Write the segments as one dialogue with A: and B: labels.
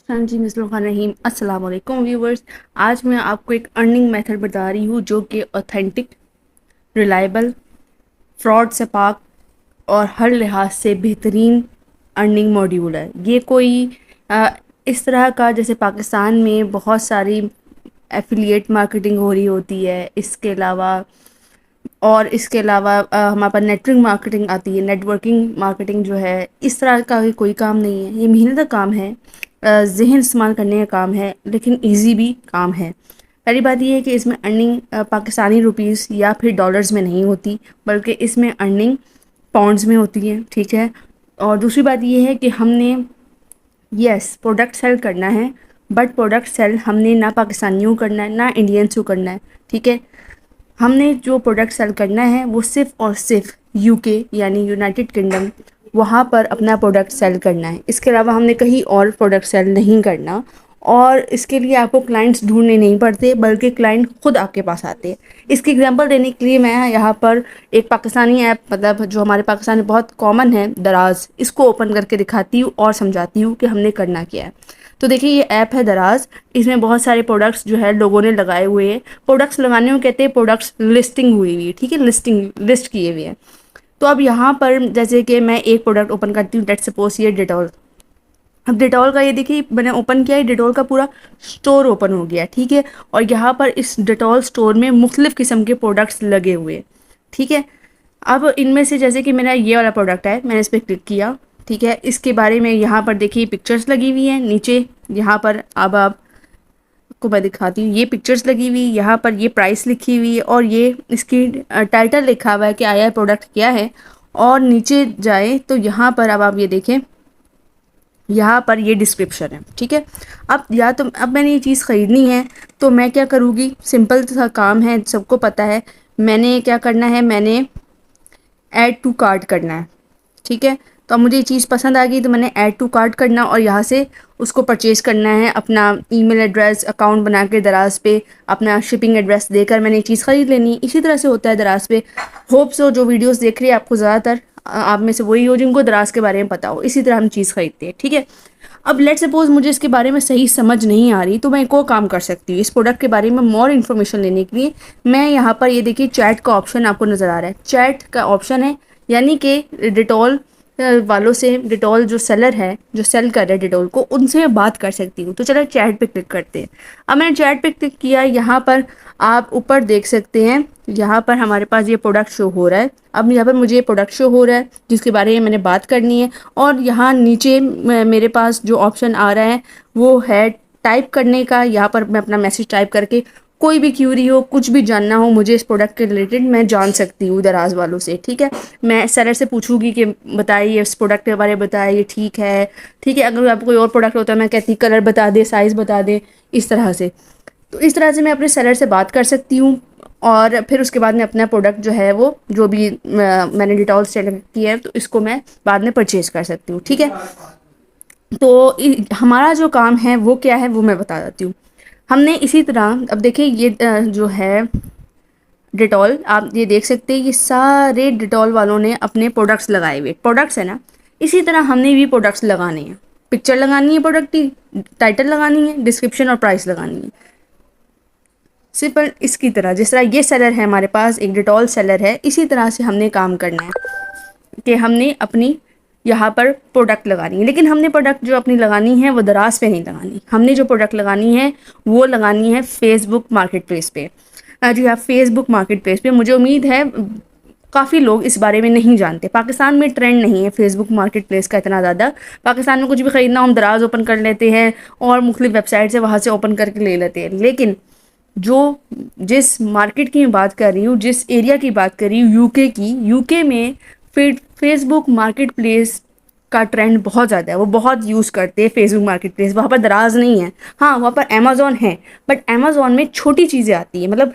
A: ہاں جی، بسم اللہ الرحمن الرحیم۔ السلام علیکم ویورز۔ آج میں آپ کو ایک ارننگ میتھڈ بتا رہی ہوں جو کہ اوتھینٹک، ریلائبل، فراڈ سے پاک اور ہر لحاظ سے بہترین ارننگ ماڈیول ہے۔ یہ کوئی اس طرح کا جیسے پاکستان میں بہت ساری ایفیلیٹ مارکیٹنگ ہو رہی ہوتی ہے، اس کے علاوہ ہمارے پاس نیٹورک مارکیٹنگ آتی ہے، نیٹ ورکنگ مارکیٹنگ جو ہے، اس طرح کا کوئی کام نہیں ہے۔ یہ محنت کا کام ہے، ذہن استعمال کرنے کا کام ہے، لیکن ایزی بھی کام ہے۔ پہلی بات یہ ہے کہ اس میں ارننگ پاکستانی روپیز یا پھر ڈالرز میں نہیں ہوتی، بلکہ اس میں ارننگ پاؤنڈز میں ہوتی ہے، ٹھیک ہے۔ اور دوسری بات یہ ہے کہ ہم نے پروڈکٹ سیل کرنا ہے، بٹ پروڈکٹ سیل ہم نے نہ پاکستانیوں کو کرنا ہے نہ انڈینس کو کرنا ہے، ٹھیک ہے۔ ہم نے جو پروڈکٹ سیل کرنا ہے وہ صرف اور صرف یو کے یعنی یونائٹڈ کنگڈم، وہاں پر اپنا پروڈکٹ سیل کرنا ہے۔ اس کے علاوہ ہم نے کہیں اور پروڈکٹ سیل نہیں کرنا، اور اس کے لیے آپ کو کلائنٹس ڈھونڈنے نہیں پڑتے، بلکہ کلائنٹ خود آپ کے پاس آتے ہیں۔ اس کی ایگزامپل دینے کے لیے میں یہاں پر ایک پاکستانی ایپ، مطلب جو ہمارے پاکستان میں بہت کامن ہے، دراز، اس کو اوپن کر کے دکھاتی ہوں اور سمجھاتی ہوں کہ ہم نے کرنا کیا ہے۔ تو دیکھیے یہ ایپ ہے دراز، اس میں بہت سارے پروڈکٹس جو ہے لوگوں نے لگائے ہوئے ہیں۔ پروڈکٹس لگانے کو کہتے ہیں پروڈکٹس لسٹنگ ہوئی ہوئی ہے، ٹھیک ہے، لسٹ کیے ہوئے ہیں۔ تو اب یہاں پر جیسے کہ میں ایک پروڈکٹ اوپن کرتی ہوں، لیٹس سپوز یہ ڈیٹول۔ اب ڈیٹول کا یہ دیکھیے میں نے اوپن کیا ہے، ڈیٹول کا پورا سٹور اوپن ہو گیا، ٹھیک ہے۔ اور یہاں پر اس ڈیٹول سٹور میں مختلف قسم کے پروڈکٹس لگے ہوئے، ٹھیک ہے۔ اب ان میں سے جیسے کہ میرا یہ والا پروڈکٹ ہے، میں نے اس پہ کلک کیا، ٹھیک ہے۔ اس کے بارے میں یہاں پر دیکھیے پکچرز لگی ہوئی ہیں نیچے، یہاں پر اب آپ کو میں دکھاتی ہوں، یہ پکچرز لگی ہوئی، یہاں پر یہ پرائس لکھی ہوئی ہے، اور یہ اس کی ٹائٹل لکھا ہوا ہے کہ آیا پروڈکٹ کیا ہے۔ اور نیچے جائیں تو یہاں پر اب آپ یہ دیکھیں، یہاں پر یہ ڈسکرپشن ہے، ٹھیک ہے۔ اب میں نے یہ چیز خریدنی ہے تو میں کیا کروں گی، سمپل سا کام ہے، سب کو پتہ ہے۔ میں نے کیا کرنا ہے، میں نے ایڈ ٹو کارٹ کرنا ہے، ٹھیک ہے۔ تو اب مجھے یہ چیز پسند آ گئی تو میں نے ایڈ ٹو کارٹ کرنا، اور یہاں سے اس کو پرچیز کرنا ہے۔ اپنا ای میل ایڈریس، اکاؤنٹ بنا کے دراز پہ اپنا شپنگ ایڈریس دے کر میں نے یہ چیز خرید لینی ہے۔ اسی طرح سے ہوتا ہے دراز پہ۔ ہوپ سو جو ویڈیوز دیکھ رہے ہیں آپ کو زیادہ تر آپ میں سے وہی ہو جن کو دراز کے بارے میں پتا ہو، اسی طرح ہم چیز خریدتے ہیں، ٹھیک ہے۔ اب لیٹ سپوز مجھے اس کے بارے میں صحیح سمجھ نہیں آ رہی، تو میں ایک اور کام کر سکتی ہوں۔ اس پروڈکٹ کے بارے میں مور انفارمیشن لینے کے لیے میں یہاں پر یہ دیکھیے چیٹ کا آپشن آپ کو نظر آ رہا ہے، چیٹ کا آپشن ہے، یعنی کہ ڈیٹول والوں سے، ڈیٹول جو سیلر ہے، جو سیل کر رہے ہیں ڈیٹول کو، ان سے میں بات کر سکتی ہوں۔ تو چلو چیٹ پہ کلک کرتے ہیں۔ اب میں نے چیٹ پہ کلک کیا، یہاں پر آپ اوپر دیکھ سکتے ہیں، یہاں پر ہمارے پاس یہ پروڈکٹ شو ہو رہا ہے۔ اب یہاں پر مجھے یہ پروڈکٹ شو ہو رہا ہے جس کے بارے میں میں نے بات کرنی ہے، اور یہاں نیچے میرے پاس جو آپشن آ رہا ہے وہ ہے ٹائپ کرنے کا۔ یہاں پر میں اپنا میسج ٹائپ کر کے کوئی بھی کیوری ہو، کچھ بھی جاننا ہو مجھے اس پروڈکٹ کے ریلیٹڈ، میں جان سکتی ہوں دراز والوں سے، ٹھیک ہے۔ میں سیلر سے پوچھوں گی کہ بتائیے اس پروڈکٹ کے بارے میں، بتائیے ٹھیک ہے، ٹھیک ہے۔ اگر آپ کو کوئی اور پروڈکٹ ہوتا ہے میں کہتی کلر بتا دے، سائز بتا دے، اس طرح سے۔ تو اس طرح سے میں اپنے سیلر سے بات کر سکتی ہوں، اور پھر اس کے بعد میں اپنا پروڈکٹ جو ہے وہ جو بھی میں نے ڈیٹول سلیکٹ کیا ہے تو اس کو میں بعد میں پرچیز کر سکتی ہوں، ٹھیک ہے۔ تو ہمارا جو کام ہے وہ کیا ہے وہ میں بتا دیتی ہوں۔ ہم نے اسی طرح اب دیکھیں یہ جو ہے ڈیٹول، آپ یہ دیکھ سکتے ہیں یہ سارے ڈیٹول والوں نے اپنے پروڈکٹس لگائے ہوئے، پروڈکٹس ہے نا، اسی طرح ہم نے بھی پروڈکٹس لگانے ہیں۔ پکچر لگانی ہے پروڈکٹ کی، ٹائٹل لگانی ہے، ڈسکرپشن اور پرائس لگانی ہے، صرف اس کی طرح جس طرح یہ سیلر ہے ہمارے پاس، ایک ڈیٹول سیلر ہے، اسی طرح سے ہم نے کام کرنا ہے کہ ہم نے اپنی یہاں پر پروڈکٹ لگانی ہے۔ لیکن ہم نے پروڈکٹ جو اپنی لگانی ہے وہ دراز پہ نہیں لگانی، ہم نے جو پروڈکٹ لگانی ہے وہ لگانی ہے فیس بک مارکیٹ پلیس پہ۔ جی ہاں، فیس بک مارکیٹ پلیس پہ۔ مجھے امید ہے کافی لوگ اس بارے میں نہیں جانتے، پاکستان میں ٹرینڈ نہیں ہے فیس بک مارکیٹ پلیس کا اتنا زیادہ۔ پاکستان میں کچھ بھی خریدنا ہم دراز اوپن کر لیتے ہیں اور مختلف ویب سائٹ سے وہاں سے اوپن کر کے لے لیتے ہیں، لیکن جس مارکیٹ کی میں بات کر رہی ہوں، جس ایریا کی بات کر رہی ہوں، یو کے کی، یو کے میں فیس بک مارکیٹ پلیس کا ٹرینڈ بہت زیادہ ہے، وہ بہت یوز کرتے ہیں فیس بک مارکیٹ پلیس۔ وہاں پر دراز نہیں ہے، ہاں وہاں پر امیزون ہے، بٹ امیزون میں چھوٹی چیزیں آتی ہیں، مطلب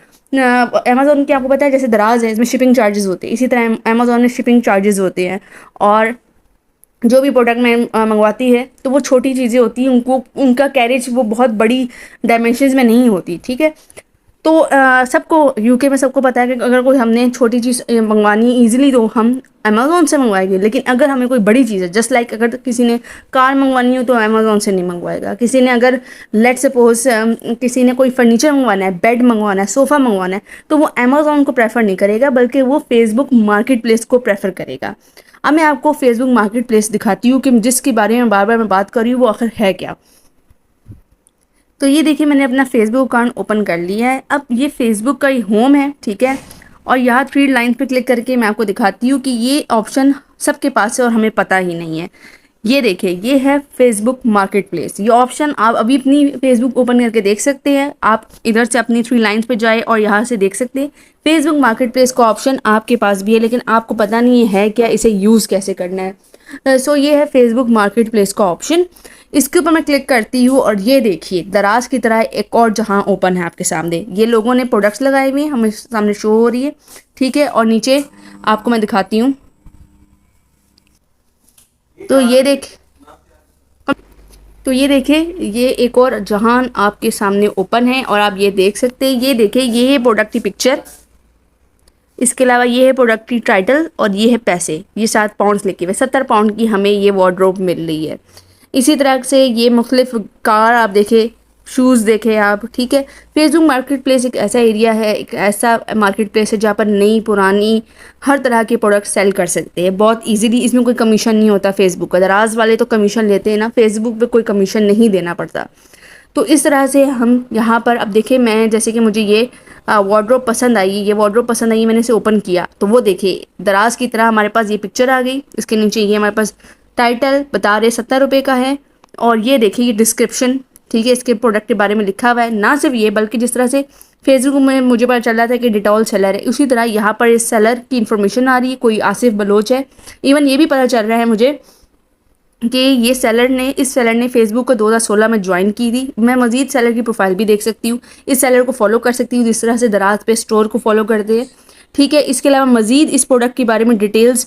A: امیزون کی آپ کو پتہ ہے جیسے دراز ہے اس میں شپنگ چارجز ہوتے ہیں، اسی طرح امیزون میں شپنگ چارجز ہوتے ہیں، اور جو بھی پروڈکٹ میں منگواتی ہے تو وہ چھوٹی چیزیں ہوتی ہیں، ان کا کیریج وہ بہت بڑی ڈائمینشنز میں نہیں ہوتی، ٹھیک ہے۔ تو سب کو UK میں سب کو پتہ ہے کہ اگر کوئی ہم نے چھوٹی چیز منگوانی ہے ایزیلی تو ہم امیزون سے منگوائیں گے، لیکن اگر ہمیں کوئی بڑی چیز ہے جسٹ لائک اگر کسی نے کار منگوانی ہو تو امیزون سے نہیں منگوائے گا، کسی نے اگر لیٹ سپوز کسی نے کوئی فرنیچر منگوانا ہے، بیڈ منگوانا ہے، صوفہ منگوانا ہے، تو وہ امیزون کو پریفر نہیں کرے گا بلکہ وہ فیس بک مارکیٹ پلیس کو پریفر کرے گا۔ اب میں آپ کو فیس بک مارکیٹ پلیس دکھاتی ہوں کہ جس کے بارے میں بار بار میں بات کر رہی ہوں وہ آخر ہے کیا۔ تو یہ دیکھیے میں نے اپنا فیس بک اکاؤنٹ اوپن کر لیا ہے۔ اب یہ فیس بک کا ہی ہوم ہے، ٹھیک ہے، اور یہاں 3 لائنس پہ کلک کر کے میں آپ کو دکھاتی ہوں کہ یہ آپشن سب کے پاس ہے اور ہمیں پتہ ہی نہیں ہے۔ یہ دیکھیں، یہ ہے فیس بک مارکیٹ پلیس، یہ آپشن آپ ابھی اپنی فیس بک اوپن کر کے دیکھ سکتے ہیں۔ آپ ادھر سے اپنی 3 لائنس پہ جائے اور یہاں سے دیکھ سکتے ہیں فیس بک مارکیٹ پلیس کا آپشن آپ کے پاس بھی ہے، لیکن آپ کو پتہ نہیں ہے کیا اسے یوز کیسے کرنا ہے۔ سو یہ ہے فیس بک مارکیٹ پلیس کا آپشن، اس کے اوپر میں کلک کرتی ہوں اور یہ دیکھیے دراز کی طرح ایک اور جہاں اوپن ہے آپ کے سامنے، یہ لوگوں نے پروڈکٹس لگائے ہوئے ہیں، ہمیں سامنے شو ہو رہی ہے، ٹھیک ہے، اور نیچے آپ کو میں دکھاتی ہوں تو یہ دیکھیں یہ ایک اور جہان آپ کے سامنے اوپن ہے اور آپ یہ دیکھ سکتے ہیں، یہ دیکھیں یہ ہے پروڈکٹ کی پکچر، اس کے علاوہ یہ ہے پروڈکٹ کی ٹائٹل اور یہ ہے پیسے، یہ 7 پاؤنڈس لکھے ہوئے، 70 پاؤنڈ کی ہمیں یہ وارڈروب مل رہی ہے۔ اسی طرح سے یہ مختلف کار آپ دیکھیں، شوز دیکھیں آپ، ٹھیک ہے۔ فیس بک مارکیٹ پلیس ایک ایسا ایریا ہے، ایک ایسا مارکیٹ پلیس ہے جہاں پر نئی پرانی ہر طرح کے پروڈکٹ سیل کر سکتے ہیں بہت ایزیلی، اس میں کوئی کمیشن نہیں ہوتا فیس بک کا، دراز والے تو کمیشن لیتے ہیں نا، فیس بک پہ کوئی کمیشن نہیں دینا پڑتا۔ تو اس طرح سے ہم یہاں پر اب دیکھیں، میں جیسے کہ مجھے یہ وارڈروب پسند آئی، یہ وارڈروب پسند آئی، میں نے اسے اوپن کیا تو وہ دیکھیں دراز کی طرح ہمارے پاس یہ پکچر آ گئی، اس کے نیچے یہ ہمارے پاس ٹائٹل بتا رہے 70 روپے کا ہے، اور یہ دیکھیں یہ ڈسکرپشن، ٹھیک ہے، اس کے پروڈکٹ کے بارے میں لکھا ہوا ہے۔ نہ صرف یہ بلکہ جس طرح سے فیس بک میں مجھے پتا چل رہا تھا کہ ڈیٹول سیلر ہے، اسی طرح یہاں پر اس سیلر کی انفارمیشن آ رہی ہے، کوئی آصف بلوچ ہے، ایون یہ بھی پتا چل رہا ہے مجھے کہ یہ اس سیلر نے فیس بک کو 2016 میں جوائن کی تھی۔ میں مزید سیلر کی پروفائل بھی دیکھ سکتی ہوں، اس سیلر کو فالو کر سکتی ہوں جس طرح سے دراز پہ اسٹور کو فالو کرتے ہیں، ٹھیک ہے۔ اس کے علاوہ مزید اس پروڈکٹ کے بارے میں ڈیٹیلز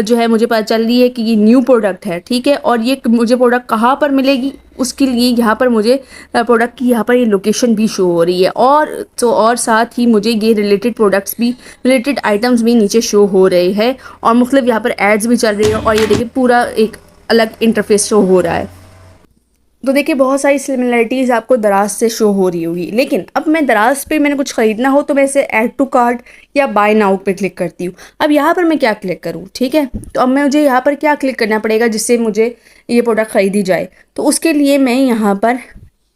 A: جو ہے مجھے پتہ چل رہی ہے کہ یہ نیو پروڈکٹ ہے، ٹھیک ہے، اور یہ مجھے پروڈکٹ کہاں پر ملے گی اس کے لیے یہاں پر مجھے پروڈکٹ کی یہاں پر یہ لوکیشن بھی شو ہو رہی ہے، اور ساتھ ہی مجھے یہ ریلیٹڈ آئٹمس بھی نیچے شو ہو رہے ہیں، اور مختلف یہاں پر ایڈز بھی چل رہی ہیں، اور یہ دیکھیں پورا ایک الگ انٹرفیس شو ہو رہا ہے۔ تو دیکھیں بہت ساری سملرٹیز آپ کو دراز سے شو ہو رہی ہوگی، لیکن اب میں دراز پہ میں نے کچھ خریدنا ہو تو میں اسے ایڈ ٹو کارٹ یا بائی ناؤ پہ کلک کرتی ہوں۔ اب یہاں پر میں کیا کلک کروں، ٹھیک ہے، تو اب مجھے یہاں پر کیا کلک کرنا پڑے گا جس سے مجھے یہ پروڈکٹ خریدی جائے، تو اس کے لیے میں یہاں پر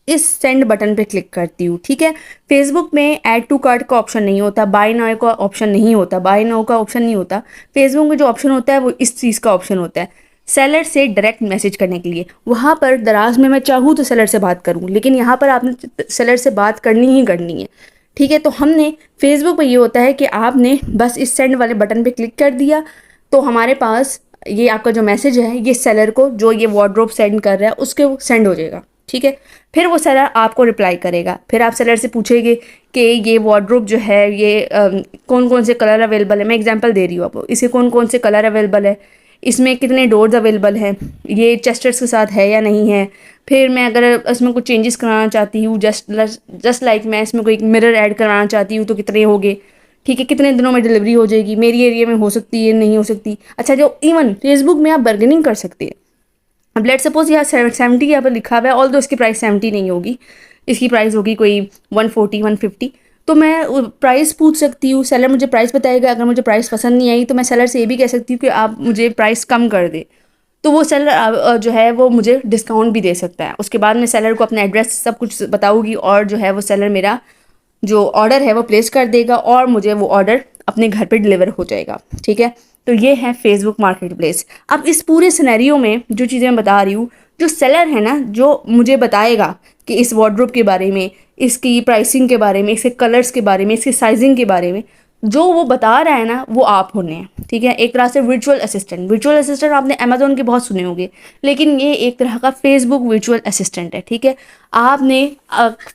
A: اس سینڈ بٹن پہ کلک کرتی ہوں، ٹھیک ہے۔ فیس بک میں ایڈ ٹو کارٹ کا آپشن نہیں ہوتا، بائی ناؤ کا آپشن نہیں ہوتا، فیس بک میں جو آپشن ہوتا ہے وہ اس چیز کا آپشن ہوتا ہے سیلر سے ڈائریکٹ میسج کرنے کے لیے۔ وہاں پر دراز میں چاہوں تو سیلر سے بات کروں، لیکن یہاں پر آپ نے سیلر سے بات کرنی ہی کرنی ہے، ٹھیک ہے۔ تو ہم نے فیس بک پہ یہ ہوتا ہے کہ آپ نے بس اس سینڈ والے بٹن پہ کلک کر دیا تو ہمارے پاس یہ آپ کا جو میسج ہے یہ سیلر کو جو یہ وارڈروب سینڈ کر رہا ہے اس کے سینڈ ہو جائے گا، ٹھیک ہے۔ پھر وہ سیلر آپ کو رپلائی کرے گا، پھر آپ سیلر سے پوچھیں گے کہ یہ وارڈروب جو ہے یہ کون کون سے کلر اویلیبل ہے، میں اگزامپل دے رہی ہوں آپ کو، اسے کون کون سے کلر اویلیبل ہے، اس میں کتنے ڈورز اویلیبل ہیں، یہ چیسٹرز کے ساتھ ہے یا نہیں ہے، پھر میں اگر اس میں کچھ چینجز کرانا چاہتی ہوں جسٹ لائک میں اس میں کوئی مرر ایڈ کرانا چاہتی ہوں تو کتنے ہوگے، ٹھیک ہے، کتنے دنوں میں ڈلیوری ہو جائے گی، میری ایریا میں ہو سکتی ہے نہیں ہو سکتی۔ اچھا جو ایون فیس بک میں آپ برگننگ کر سکتے ہیں، اب لیٹ سپوز یہاں 70 یہاں پر لکھا ہوا ہے، آل دو اس کی پرائس 70 نہیں ہوگی، اس کی پرائس ہوگی کوئی 140 150، تو میں پرائس پوچھ سکتی ہوں، سیلر مجھے پرائس بتائے گا، اگر مجھے پرائس پسند نہیں آئی تو میں سیلر سے یہ بھی کہہ سکتی ہوں کہ آپ مجھے پرائس کم کر دے، تو وہ سیلر جو ہے وہ مجھے ڈسکاؤنٹ بھی دے سکتا ہے۔ اس کے بعد میں سیلر کو اپنا ایڈریس سب کچھ بتاؤں گی اور جو ہے وہ سیلر میرا جو آرڈر ہے وہ پلیس کر دے گا اور مجھے وہ آرڈر اپنے گھر پہ ڈلیور ہو جائے گا، ٹھیک ہے۔ تو یہ ہے فیس بک مارکیٹ پلیس۔ اب اس پورے سینیریو میں جو چیزیں میں بتا رہی ہوں، جو سیلر ہے نا جو مجھے بتائے گا کہ اس وارڈروب کے بارے میں، اس کی پرائسنگ کے بارے میں، اس کے کلرز کے بارے میں، اس کی سائزنگ کے بارے میں، جو وہ بتا رہا ہے نا وہ آپ ہونے ہیں، ٹھیک ہے۔ ایک طرح سے ورچوئل اسسٹنٹ آپ نے امیزون کے بہت سنے ہوں گے، لیکن یہ ایک طرح کا فیس بک ورچوئل اسسٹنٹ ہے، ٹھیک ہے۔ آپ نے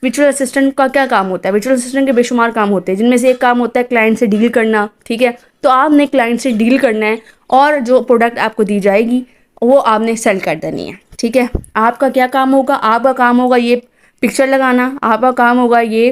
A: ورچوئل اسسٹنٹ کا کیا کام ہوتا ہے، ورچوئل اسسٹنٹ کے بے شمار کام ہوتے ہیں، جن میں سے ایک کام ہوتا ہے کلائنٹ سے ڈیل کرنا، ٹھیک ہے۔ تو آپ نے کلائنٹ سے ڈیل کرنا ہے اور جو پروڈکٹ آپ کو دی جائے گی وہ آپ نے سیل کر دینی ہے، ٹھیک ہے۔ آپ کا کیا کام ہوگا، آپ کا کام ہوگا یہ پکچر لگانا، آپ کا کام ہوگا یہ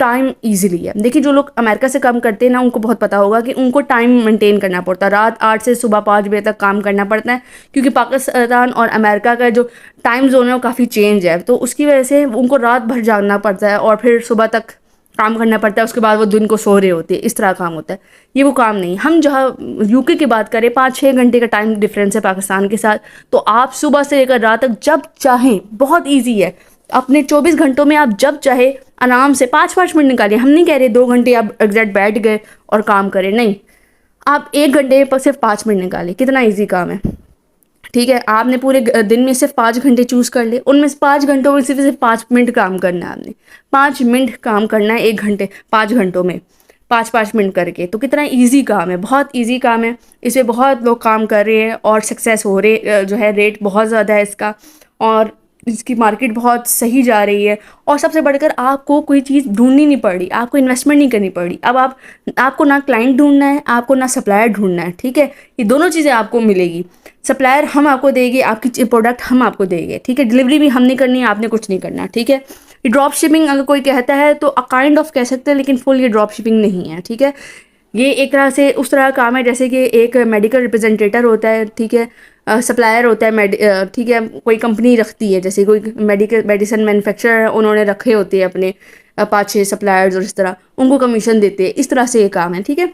A: ٹائم ایزیلی ہے. دیکھیے جو لوگ امریکہ سے کام کرتے ہیں نا، ان کو بہت پتا ہوگا کہ ان کو ٹائم مینٹین کرنا پڑتا ہے. رات 8 سے صبح 5 بجے تک کام کرنا پڑتا ہے، کیونکہ پاکستان اور امریکہ کا جو ٹائم زون ہے وہ کافی چینج ہے. تو اس کی وجہ سے ان کو رات بھر جاگنا پڑتا ہے اور پھر صبح تک کام کرنا پڑتا ہے. اس کے بعد وہ دن کو سو رہے ہوتے ہیں. اس طرح کام ہوتا ہے. یہ وہ کام نہیں. ہم جہاں UK کی بات کریں، 5-6 گھنٹے کا ٹائم ڈفرینس ہے پاکستان کے ساتھ. تو آپ صبح سے لے کر رات تک جب چاہیں، بہت ایزی ہے، اپنے 24 گھنٹوں میں آپ جب چاہے آرام سے 5 منٹ نکالیں. ہم نہیں کہہ رہے 2 گھنٹے آپ ایگزیکٹ بیٹھ گئے اور کام کریں، نہیں. آپ 1 گھنٹے پر صرف 5 منٹ نکالیں. کتنا ایزی کام ہے. ٹھیک ہے، آپ نے پورے دن میں صرف 5 گھنٹے چوز کر لے. ان میں سے 5 گھنٹوں میں صرف 5 منٹ کام کرنا ہے. آپ نے 5 منٹ کام کرنا ہے 5 گھنٹوں میں 5 منٹ کر کے. تو کتنا ایزی کام ہے، بہت ایزی کام ہے. اس میں بہت لوگ کام کر رہے ہیں اور سکسیس ہو رہے جو ہے. ریٹ بہت زیادہ ہے اس کا، اور اس کی مارکیٹ بہت صحیح جا رہی ہے. اور سب سے بڑھ کر آپ کو کوئی چیز ڈھونڈنی نہیں پڑ رہی، آپ کو انویسٹمنٹ نہیں کرنی پڑ رہی. اب آپ کو نہ کلائنٹ ڈھونڈنا ہے، آپ کو نہ سپلائر ڈھونڈنا ہے. ٹھیک ہے، یہ دونوں چیزیں آپ کو ملے گی. سپلائر ہم آپ کو دے گے، آپ کی پروڈکٹ ہم آپ کو دیں گے. ٹھیک ہے، ڈلیوری بھی ہم نہیں کرنی ہے، آپ نے کچھ نہیں کرنا. ٹھیک ہے، یہ ڈراپ شپنگ اگر کوئی کہتا ہے تو کائنڈ آف کہہ سکتے ہیں، لیکن فل یہ ڈراپ شپنگ نہیں ہے. ٹھیک ہے، یہ ایک طرح سے اس طرح کا کام ہے جیسے کہ ایک میڈیکل ریپرزینٹیٹر ہوتا ہے. ٹھیک ہے، سپلائر ہوتا ہے. ٹھیک ہے، کوئی کمپنی رکھتی ہے، جیسے کوئی میڈیسن مینوفیکچرر ہے، انہوں نے رکھے ہوتے ہیں اپنے 5-6 سپلائرز، اور اس طرح ان کو کمیشن دیتے ہیں. اس طرح سے یہ کام ہے. ٹھیک ہے،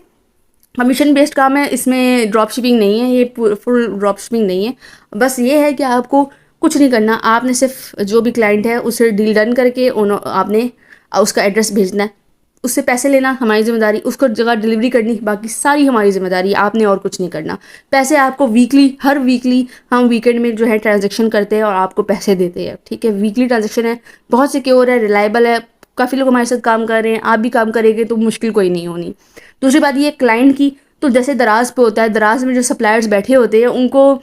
A: کمیشن بیسڈ کام ہے. اس میں ڈراپ شپنگ نہیں ہے، یہ فل ڈراپ شپنگ نہیں ہے. بس یہ ہے کہ آپ کو کچھ نہیں کرنا. آپ نے صرف جو بھی کلائنٹ ہے اسے ڈیل ڈن کر کے آپ نے اس کا ایڈریس بھیجنا ہے، اس سے پیسے لینا ہماری ذمہ داری، اس کو جگہ ڈلیوری کرنی، باقی ساری ہماری ذمہ داری. آپ نے اور کچھ نہیں کرنا. پیسے آپ کو ہر ویکلی ہم ویکینڈ میں جو ہے ٹرانزیکشن کرتے ہیں اور آپ کو پیسے دیتے ہیں. ٹھیک ہے، ویکلی ٹرانزیکشن ہے، بہت سیکیور ہے، ریلائبل ہے. کافی لوگ ہمارے ساتھ کام کر رہے ہیں، آپ بھی کام کریں گے تو مشکل کوئی نہیں ہونی. دوسری بات یہ کلائنٹ کی، تو جیسے دراز پہ ہوتا ہے، دراز میں جو سپلائرز بیٹھے ہوتے ہیں ان کو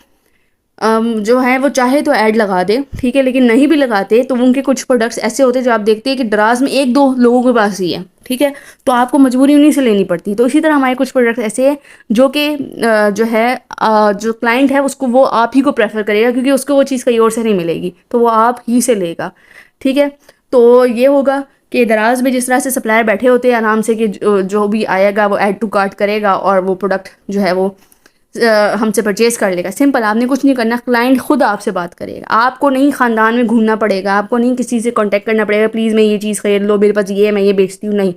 A: جو ہے وہ چاہے تو ایڈ لگا دے. ٹھیک ہے، لیکن نہیں بھی لگاتے تو ان کے کچھ پروڈکٹس ایسے ہوتے ہیں جو آپ دیکھتے ہیں کہ دراز میں 1-2 لوگوں کے پاس ہی ہے. ٹھیک ہے، تو آپ کو مجبوری انہیں سے لینی پڑتی. تو اسی طرح ہمارے کچھ پروڈکٹس ایسے ہیں جو کہ جو ہے جو کلائنٹ ہے اس کو وہ آپ ہی کو پریفر کرے گا، کیونکہ اس کو وہ چیز کہیں اور سے نہیں ملے گی، تو وہ آپ ہی سے لے گا. ٹھیک ہے، تو یہ ہوگا کہ دراز میں جس طرح سے سپلائر بیٹھے ہوتے ہیں آرام سے، کہ جو بھی آئے گا وہ ایڈ ٹو کارٹ کرے گا اور وہ پروڈکٹ جو ہے وہ ہم سے پرچیز کر لے گا. سمپل، آپ نے کچھ نہیں کرنا. کلائنٹ خود آپ سے بات کرے گا. آپ کو نہیں خاندان میں گھومنا پڑے گا، آپ کو نہیں کسی سے کانٹیکٹ کرنا پڑے گا پلیز میں یہ چیز خرید لو، میرے پاس یہ ہے، میں یہ بیچتی ہوں. نہیں،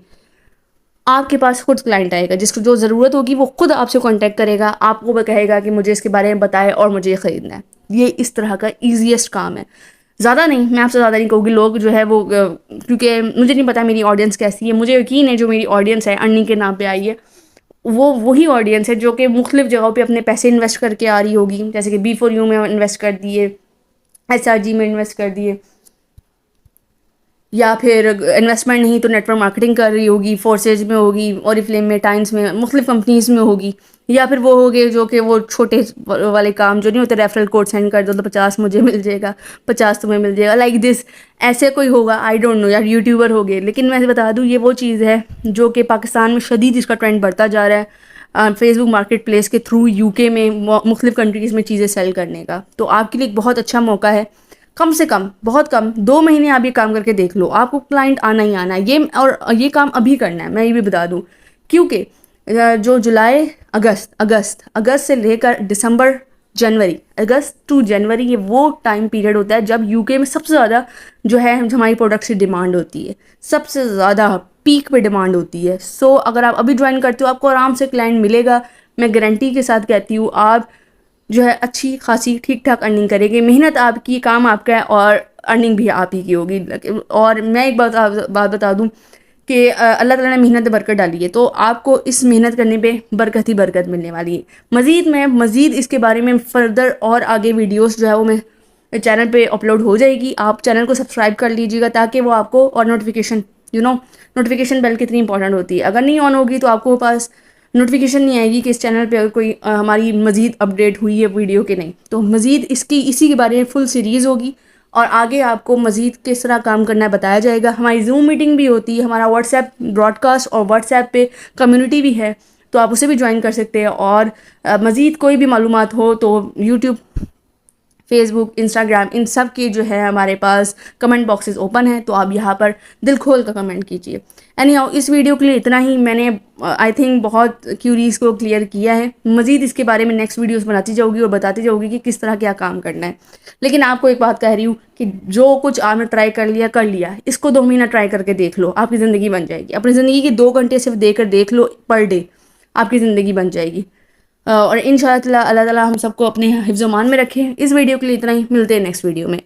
A: آپ کے پاس خود کلائنٹ آئے گا، جس کو جو ضرورت ہوگی وہ خود آپ سے کانٹیکٹ کرے گا. آپ کو وہ کہے گا کہ مجھے اس کے بارے میں بتائے اور مجھے یہ خریدنا ہے. یہ اس طرح کا ایزیسٹ کام ہے. زیادہ نہیں، میں آپ سے زیادہ نہیں کہوں گی. لوگ جو ہے وہ کیونکہ مجھے نہیں پتا میری آڈینس کیسی ہے، مجھے یقین ہے جو میری آڈینس ہے ارننگ کے نام پہ آئی ہے وہ وہی آڈینس ہے جو کہ مختلف جگہوں پہ اپنے پیسے انویسٹ کر کے آ رہی ہوگی. جیسے کہ B4U میں انویسٹ کر دیے، SRG میں انویسٹ کر دیے، یا پھر انویسٹمنٹ نہیں تو نیٹ ورک مارکیٹنگ کر رہی ہوگی، فورسز میں ہوگی، اوریفلیم میں، ٹائمز میں، مختلف کمپنیز میں ہوگی. یا پھر وہ ہوگے جو کہ وہ چھوٹے والے کام جو نہیں ہوتے، ریفرل کوڈ سینڈ کر دو تو 50 مجھے مل جائے گا، 50 تمہیں مل جائے گا، لائک دس. ایسے کوئی ہوگا، آئی ڈونٹ نو، یا یوٹیوبر ہوگے. لیکن میں بتا دوں یہ وہ چیز ہے جو کہ پاکستان میں شدید اس کا ٹرینڈ بڑھتا جا رہا ہے، فیس بک مارکیٹ پلیس کے تھرو UK میں مختلف کنٹریز میں چیزیں سیل کرنے کا. تو آپ کے لیے ایک بہت اچھا موقع ہے. کم سے کم، بہت کم 2 مہینے آپ یہ کام کر کے دیکھ لو، آپ کو کلائنٹ آنا ہی آنا ہے. اور یہ کام ابھی کرنا ہے، میں یہ بھی بتا دوں، کیونکہ جو جولائی اگست سے لے کر دسمبر جنوری، اگست ٹو جنوری، یہ وہ ٹائم پیریڈ ہوتا ہے جب UK میں سب سے زیادہ جو ہے ہماری پروڈکٹس کی ڈیمانڈ ہوتی ہے، سب سے زیادہ پیک پہ ڈیمانڈ ہوتی ہے. سو اگر آپ ابھی جوائن کرتے ہو آپ کو آرام سے کلائنٹ ملے گا. میں گارنٹی کے ساتھ کہتی ہوں، آپ جو ہے اچھی خاصی ٹھیک ٹھاک ارننگ کرے گی. محنت آپ کی، کام آپ کا ہے، اور ارننگ بھی آپ ہی کی ہوگی. اور میں ایک بات بتا دوں کہ اللہ تعالیٰ نے محنت برکت ڈالی ہے، تو آپ کو اس محنت کرنے پہ برکت ہی برکت ملنے والی ہے. مزید اس کے بارے میں فردر اور آگے ویڈیوز جو ہے وہ میں چینل پہ اپلوڈ ہو جائے گی. آپ چینل کو سبسکرائب کر لیجیے گا تاکہ وہ آپ کو، اور نوٹیفیکیشن بیل کتنی امپورٹنٹ ہوتی ہے. اگر نہیں آن ہوگی تو آپ کو پاس نوٹیفیکیشن نہیں آئے گی کہ اس چینل پہ کوئی ہماری مزید اپڈیٹ ہوئی ہے ویڈیو کے. نہیں تو مزید اسی کے بارے میں فل سیریز ہوگی، اور آگے آپ کو مزید کس طرح کام کرنا ہے بتایا جائے گا. ہماری زوم میٹنگ بھی ہوتی ہے، ہمارا واٹس ایپ براڈ کاسٹ اور واٹس ایپ پہ کمیونٹی بھی ہے، تو آپ اسے بھی جوائن کر سکتے ہیں. اور مزید کوئی بھی معلومات ہو تو فیس بک، انسٹاگرام، ان سب کے جو ہے ہمارے پاس کمنٹ باکسز اوپن ہیں، تو آپ یہاں پر دل کھول کر کمنٹ کیجیے. اینی ہاؤ اس ویڈیو کے لیے اتنا ہی. میں نے آئی تھنک بہت کیوریز کو کلیئر کیا ہے. مزید اس کے بارے میں نیکسٹ ویڈیوز بناتی جاؤں گی اور بتاتی جاؤں گی کہ کس طرح کیا کام کرنا ہے. لیکن آپ کو ایک بات کہہ رہی ہوں کہ جو کچھ آپ نے ٹرائی کر لیا، اس کو 2 مہینہ ٹرائی کر کے دیکھ لو، آپ کی زندگی بن جائے گی. اپنی زندگی کے 2 گھنٹے صرف دے کر دیکھ لو پر ڈے، آپ کی زندگی بن جائے گی. اور ان شاء اللہ اللہ تعالیٰ ہم سب کو اپنے حفظ و امان میں رکھیں. اس ویڈیو کے لیے اتنا ہی. ملتے ہیں نیکسٹ ویڈیو میں.